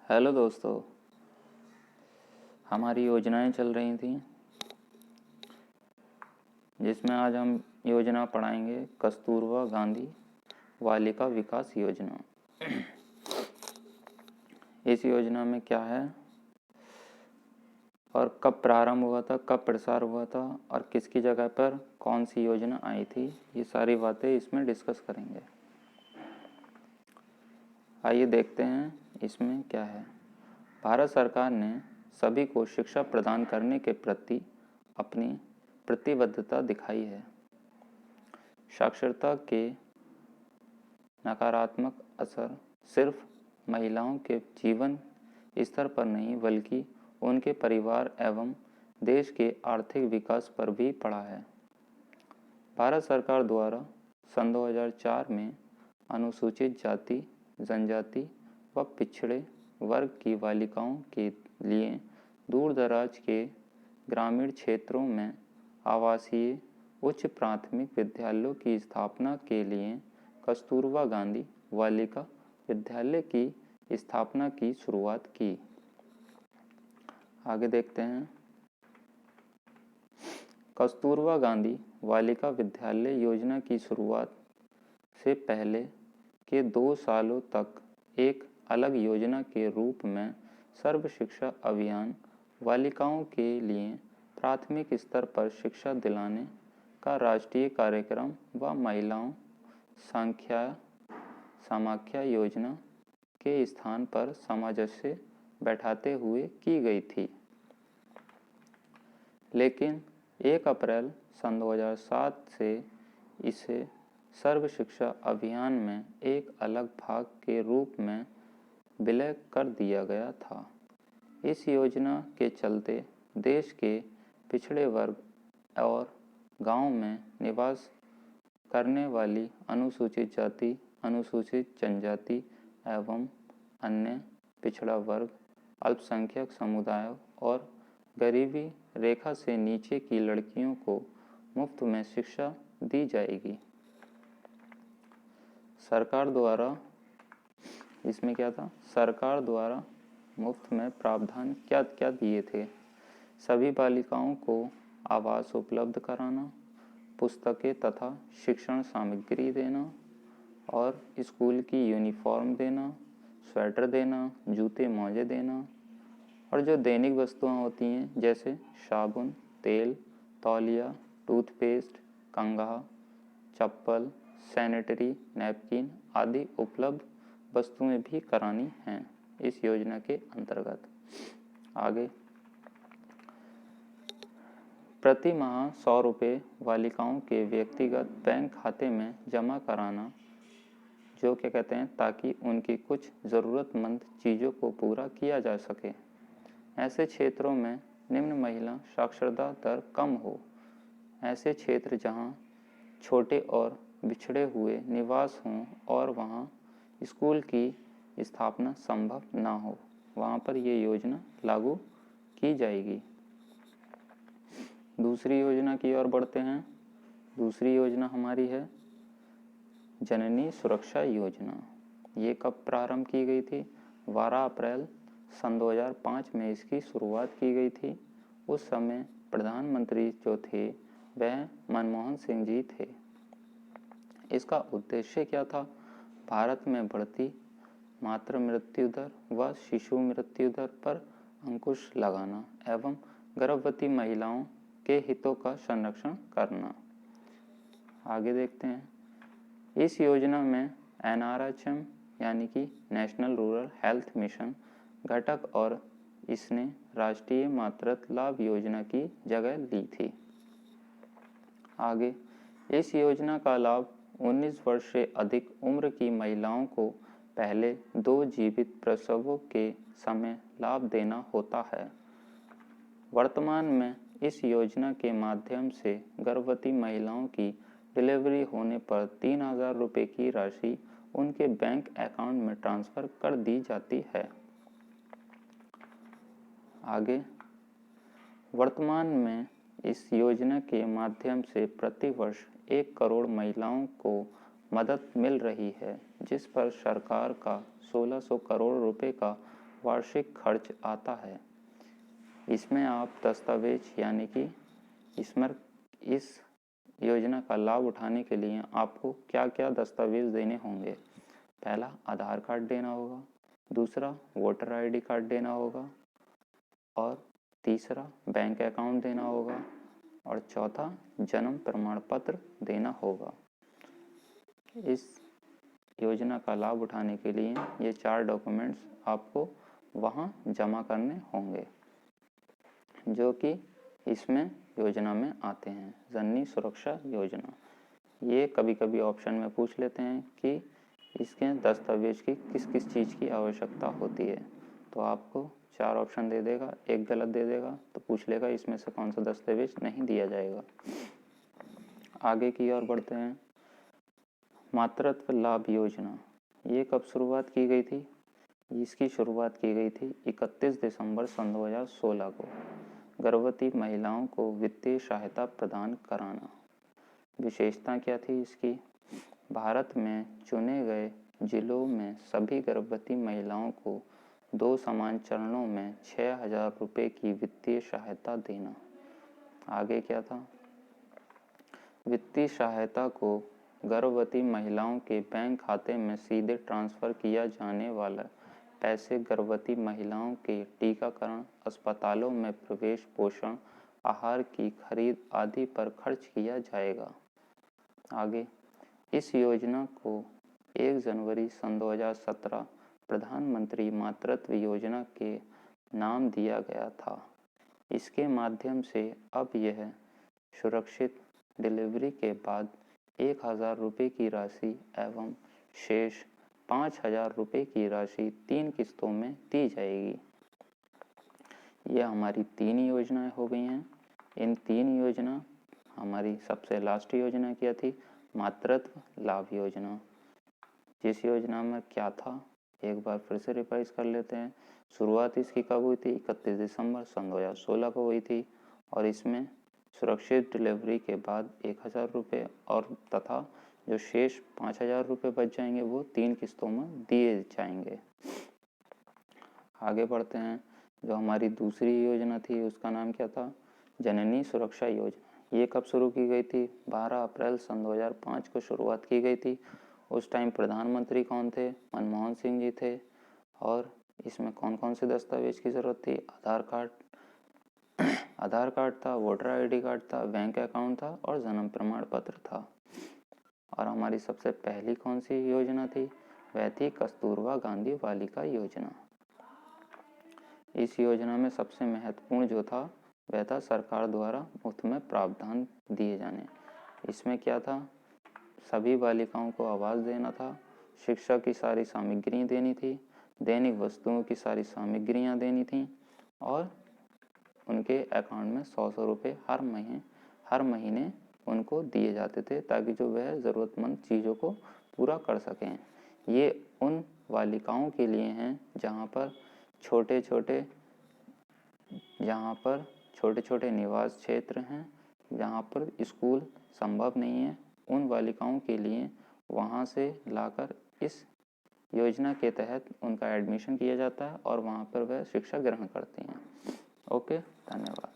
Hello दोस्तों, हमारी योजनाएं चल रही थी जिसमें आज हम योजना पढ़ाएंगे कस्तूरबा गांधी बालिका विकास योजना। इस योजना में क्या है और कब प्रारंभ हुआ था, कब प्रसार हुआ था और किसकी जगह पर कौन सी योजना आई थी, ये सारी बातें इसमें डिस्कस करेंगे। आइए देखते हैं इसमें क्या है। भारत सरकार ने सभी को शिक्षा प्रदान करने के प्रति अपनी प्रतिबद्धता दिखाई है। साक्षरता के नकारात्मक असर सिर्फ महिलाओं के जीवन स्तर पर नहीं बल्कि उनके परिवार एवं देश के आर्थिक विकास पर भी पड़ा है। भारत सरकार द्वारा सन 2004 में अनुसूचित जाति, जनजाति व पिछड़े वर्ग की बालिकाओं के लिए दूर दराज के ग्रामीण क्षेत्रों में आवासीय उच्च प्राथमिक विद्यालयों की स्थापना के लिए कस्तूरबा गांधी बालिका विद्यालय की स्थापना की शुरुआत की। आगे देखते हैं। कस्तूरबा गांधी बालिका विद्यालय योजना की शुरुआत से पहले के 2 सालों तक एक अलग योजना के रूप में सर्व शिक्षा अभियान बालिकाओं के लिए प्राथमिक स्तर पर शिक्षा दिलाने का राष्ट्रीय कार्यक्रम व महिलाओं समाख्या योजना के स्थान पर सामंजस्य बैठाते हुए की गई थी। लेकिन 1 अप्रैल सन 2007 से इसे सर्व शिक्षा अभियान में एक अलग भाग के रूप में विलय कर दिया गया था। इस योजना के चलते देश के पिछड़े वर्ग और गांव में निवास करने वाली अनुसूचित जाति, अनुसूचित जनजाति एवं अन्य पिछड़ा वर्ग, अल्पसंख्यक समुदायों और गरीबी रेखा से नीचे की लड़कियों को मुफ्त में शिक्षा दी जाएगी। सरकार द्वारा इसमें क्या था, सरकार द्वारा मुफ्त में प्रावधान क्या क्या दिए थे। सभी बालिकाओं को आवास उपलब्ध कराना, पुस्तकें तथा शिक्षण सामग्री देना और स्कूल की यूनिफॉर्म देना, स्वेटर देना, जूते मोजे देना और जो दैनिक वस्तुएं होती हैं जैसे साबुन, तेल, तौलिया, टूथपेस्ट, कंघा, चप्पल, सैनिटरी नैपकिन आदि उपलब्ध वस्तुएं भी करानी हैं इस योजना के अंतर्गत। आगे, प्रति माह 100 रुपये बालिकाओं के व्यक्तिगत बैंक खाते में जमा कराना, जो क्या कहते हैं, ताकि उनकी कुछ ज़रूरतमंद चीज़ों को पूरा किया जा सके। ऐसे क्षेत्रों में निम्न महिला साक्षरता दर कम हो, ऐसे क्षेत्र जहां छोटे और बिछड़े हुए निवास हों और वहां स्कूल की स्थापना संभव ना हो, वहां पर ये योजना लागू की जाएगी। दूसरी योजना की ओर बढ़ते हैं। दूसरी योजना हमारी है जननी सुरक्षा योजना। ये कब प्रारंभ की गई थी? 12 अप्रैल सन 2005 में इसकी शुरुआत की गई थी। उस समय प्रधानमंत्री जो थे वह मनमोहन सिंह जी थे। इसका उद्देश्य क्या था? भारत में बढ़ती मातृ मृत्यु दर व शिशु मृत्यु दर पर अंकुश लगाना एवं गर्भवती महिलाओं के हितों का संरक्षण करना। आगे देखते हैं। इस योजना में NRHM यानी कि नेशनल रूरल हेल्थ मिशन घटक और इसने राष्ट्रीय मातृत्व लाभ योजना की जगह ली थी। आगे, इस योजना का लाभ 19 वर्ष से अधिक उम्र की महिलाओं को पहले 2 जीवित प्रसवों के समय लाभ देना होता है। वर्तमान में इस योजना के माध्यम से गर्भवती महिलाओं की डिलीवरी होने पर 3000 रुपये की राशि उनके बैंक अकाउंट में ट्रांसफ़र कर दी जाती है। आगे, वर्तमान में इस योजना के माध्यम से प्रति वर्ष 1 करोड़ महिलाओं को मदद मिल रही है, जिस पर सरकार का 1600 करोड़ रुपए का वार्षिक खर्च आता है। इसमें आप दस्तावेज यानी कि इसमें इस योजना का लाभ उठाने के लिए आपको क्या क्या दस्तावेज देने होंगे। पहला आधार कार्ड देना होगा, दूसरा वोटर आईडी कार्ड देना होगा, और तीसरा बैंक अकाउंट देना होगा, और चौथा जन्म प्रमाण पत्र देना होगा। इस योजना का लाभ उठाने के लिए ये 4 डॉक्यूमेंट्स आपको वहाँ जमा करने होंगे जो कि इसमें योजना में आते हैं। जननी सुरक्षा योजना, ये कभी कभी ऑप्शन में पूछ लेते हैं कि इसके दस्तावेज की किस किस चीज़ की आवश्यकता होती है, तो आपको 4 ऑप्शन दे देगा, एक गलत दे देगा तो पूछ लेगा इसमें से कौन सा दस्तावेज नहीं दिया जाएगा। आगे की ओर बढ़ते हैं। मातृत्व लाभ योजना, ये कब शुरुआत की गई थी? इसकी शुरुआत की गई थी 31 दिसंबर सन 2016 को। गर्भवती महिलाओं को वित्तीय सहायता प्रदान कराना। विशेषता क्या थी इसकी? भारत में चुने गए जिलों में सभी गर्भवती महिलाओं को 2 समान चरणों में 6,000 रुपये की वित्तीय सहायता देना। आगे क्या था? वित्तीय सहायता को गर्भवती महिलाओं के बैंक खाते में सीधे ट्रांसफ़र किया जाने वाला पैसे गर्भवती महिलाओं के टीकाकरण, अस्पतालों में प्रवेश, पोषण, आहार की खरीद आदि पर खर्च किया जाएगा। आगे, इस योजना को 1 जनवरी सन 2017 प्रधानमंत्री मातृत्व योजना के नाम दिया गया था। इसके माध्यम से अब यह सुरक्षित डिलीवरी के बाद 1,000 रुपये की राशि एवं शेष 5,000 रुपये की राशि 3 किस्तों में दी जाएगी। यह हमारी 3 योजनाएं हो गई हैं। इन 3 योजना, हमारी सबसे लास्ट योजना क्या थी? मातृत्व लाभ योजना। जिस योजना में क्या था एक बार फिर से रिवाइज कर लेते हैं। शुरुआत इसकी कब हुई थी? 31 दिसंबर सन 2016 को हुई थी, और इसमें सुरक्षित डिलीवरी के बाद 1,000 रुपये और तथा जो शेष 5,000 रुपये बच जाएंगे वो 3 किस्तों में दिए जाएंगे। आगे बढ़ते हैं। जो हमारी दूसरी योजना थी उसका नाम क्या था? जननी सुरक्षा योजना। ये कब शुरू की गई थी? 12 अप्रैल सन 2005 को शुरुआत की गई थी। उस टाइम प्रधानमंत्री कौन थे? मनमोहन सिंह जी थे। और इसमें कौन कौन से दस्तावेज की ज़रूरत थी? आधार कार्ड था, वोटर आईडी कार्ड था, बैंक अकाउंट था और जन्म प्रमाण पत्र था। और हमारी सबसे पहली कौन सी योजना थी? वह थी कस्तूरबा गांधी बालिका योजना। इस योजना में सबसे महत्वपूर्ण जो था वह था सरकार द्वारा मुफ्त में प्रावधान दिए जाने। इसमें क्या था? सभी बालिकाओं को आवास देना था, शिक्षा की सारी सामग्री देनी थी, दैनिक वस्तुओं की सारी सामग्रियाँ देनी थी, और उनके अकाउंट में 100 रुपये हर महीने उनको दिए जाते थे ताकि जो वह ज़रूरतमंद चीज़ों को पूरा कर सकें। ये उन बालिकाओं के लिए हैं जहाँ पर छोटे छोटे निवास क्षेत्र हैं, जहाँ पर स्कूल संभव नहीं है। उन बालिकाओं के लिए वहाँ से लाकर इस योजना के तहत उनका एडमिशन किया जाता है और वहाँ पर वह शिक्षा ग्रहण करती हैं। ओके, धन्यवाद।